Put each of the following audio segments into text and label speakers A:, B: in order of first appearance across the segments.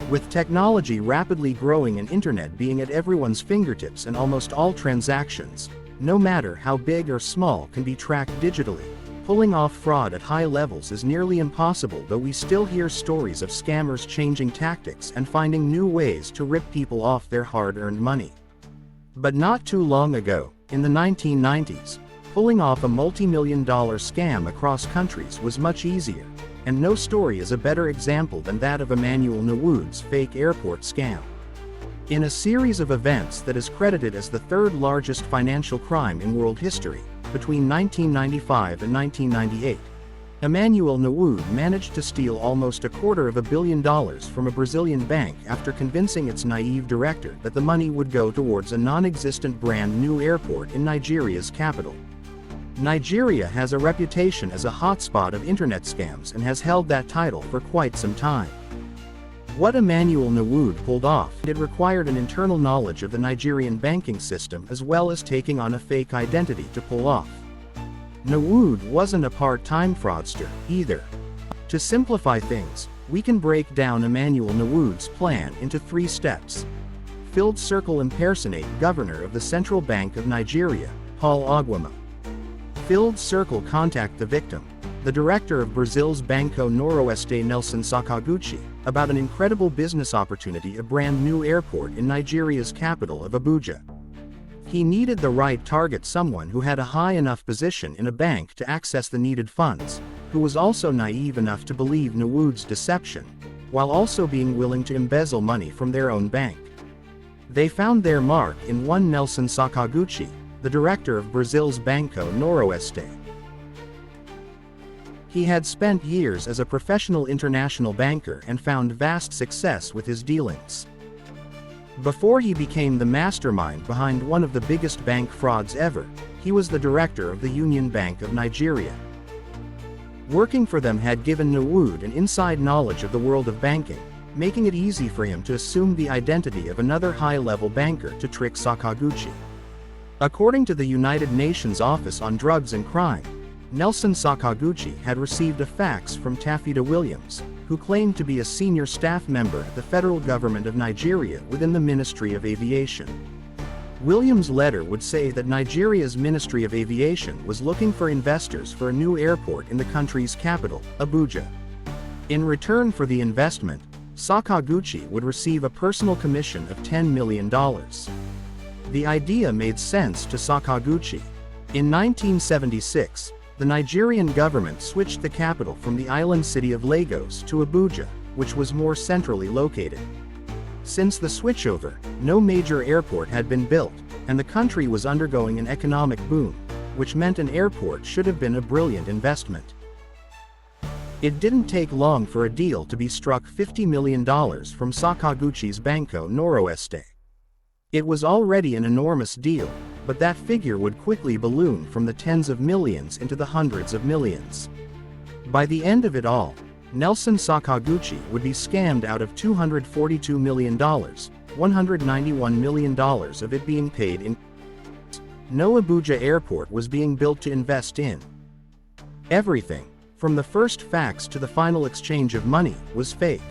A: With technology rapidly growing and internet being at everyone's fingertips and almost all transactions, no matter how big or small, can be tracked digitally, pulling off fraud at high levels is nearly impossible, though we still hear stories of scammers changing tactics and finding new ways to rip people off their hard-earned money. But not too long ago, in the 1990s, pulling off a multi-million-dollar scam across countries was much easier, and no story is a better example than that of Emmanuel Nwude's fake airport scam. In a series of events that is credited as the third largest financial crime in world history, between 1995 and 1998, Emmanuel Nwude managed to steal almost $250 million from a Brazilian bank after convincing its naive director that the money would go towards a non-existent brand new airport in Nigeria's capital. Nigeria has a reputation as a hotspot of internet scams and has held that title for quite some time. What Emmanuel Nwude pulled off, it required an internal knowledge of the Nigerian banking system as well as taking on a fake identity to pull off. Nwude wasn't a part-time fraudster, either. To simplify things, we can break down Emmanuel Nwude's plan into 3 steps. Filled circle: impersonate Governor of the Central Bank of Nigeria, Paul Ogwuma. Filled circle: contact the victim, the director of Brazil's Banco Noroeste, Nelson Sakaguchi, about an incredible business opportunity, a brand new airport in Nigeria's capital of Abuja. He needed the right target, someone who had a high enough position in a bank to access the needed funds, who was also naive enough to believe Nwude's deception, while also being willing to embezzle money from their own bank. They found their mark in one Nelson Sakaguchi, the director of Brazil's Banco Noroeste. He had spent years as a professional international banker and found vast success with his dealings. Before he became the mastermind behind one of the biggest bank frauds ever, he was the director of the Union Bank of Nigeria. Working for them had given Nwude an inside knowledge of the world of banking, making it easy for him to assume the identity of another high-level banker to trick Sakaguchi. According to the United Nations Office on Drugs and Crime, Nelson Sakaguchi had received a fax from Tafida Williams, who claimed to be a senior staff member at the federal government of Nigeria within the Ministry of Aviation. Williams' letter would say that Nigeria's Ministry of Aviation was looking for investors for a new airport in the country's capital, Abuja. In return for the investment, Sakaguchi would receive a personal commission of $10 million. The idea made sense to Sakaguchi. In 1976, the Nigerian government switched the capital from the island city of Lagos to Abuja, which was more centrally located. Since the switchover, no major airport had been built, and the country was undergoing an economic boom, which meant an airport should have been a brilliant investment. It didn't take long for a deal to be struck: $50 million from Sakaguchi's Banco Noroeste. It was already an enormous deal, but that figure would quickly balloon from the tens of millions into the hundreds of millions. By the end of it all, Nelson Sakaguchi would be scammed out of $242 million, $191 million of it being paid in. No Abuja airport was being built to invest in. Everything, from the first fax to the final exchange of money, was fake.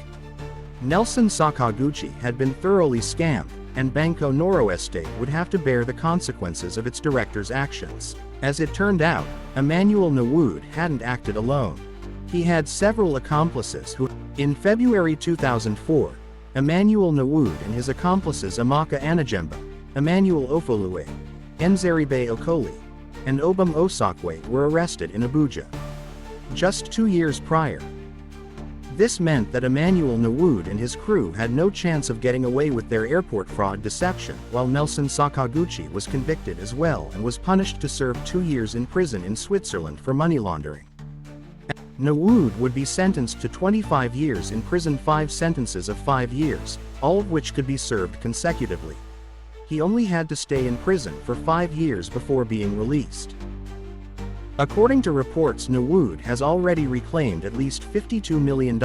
A: Nelson Sakaguchi had been thoroughly scammed, and Banco Noroeste would have to bear the consequences of its director's actions. As it turned out, Emmanuel Nwude hadn't acted alone. He had several accomplices who, in February 2004, Emmanuel Nwude and his accomplices Amaka Anajemba, Emmanuel Ofolue, Enzeribe Okoli, and Obum Osakwe were arrested in Abuja. Just 2 years prior. This meant that Emmanuel Nwude and his crew had no chance of getting away with their airport fraud deception, while Nelson Sakaguchi was convicted as well and was punished to serve 2 years in prison in Switzerland for money laundering. Nwude would be sentenced to 25 years in prison, 5 sentences of 5 years, all of which could be served consecutively. He only had to stay in prison for 5 years before being released. According to reports, Nwude has already reclaimed at least $52 million,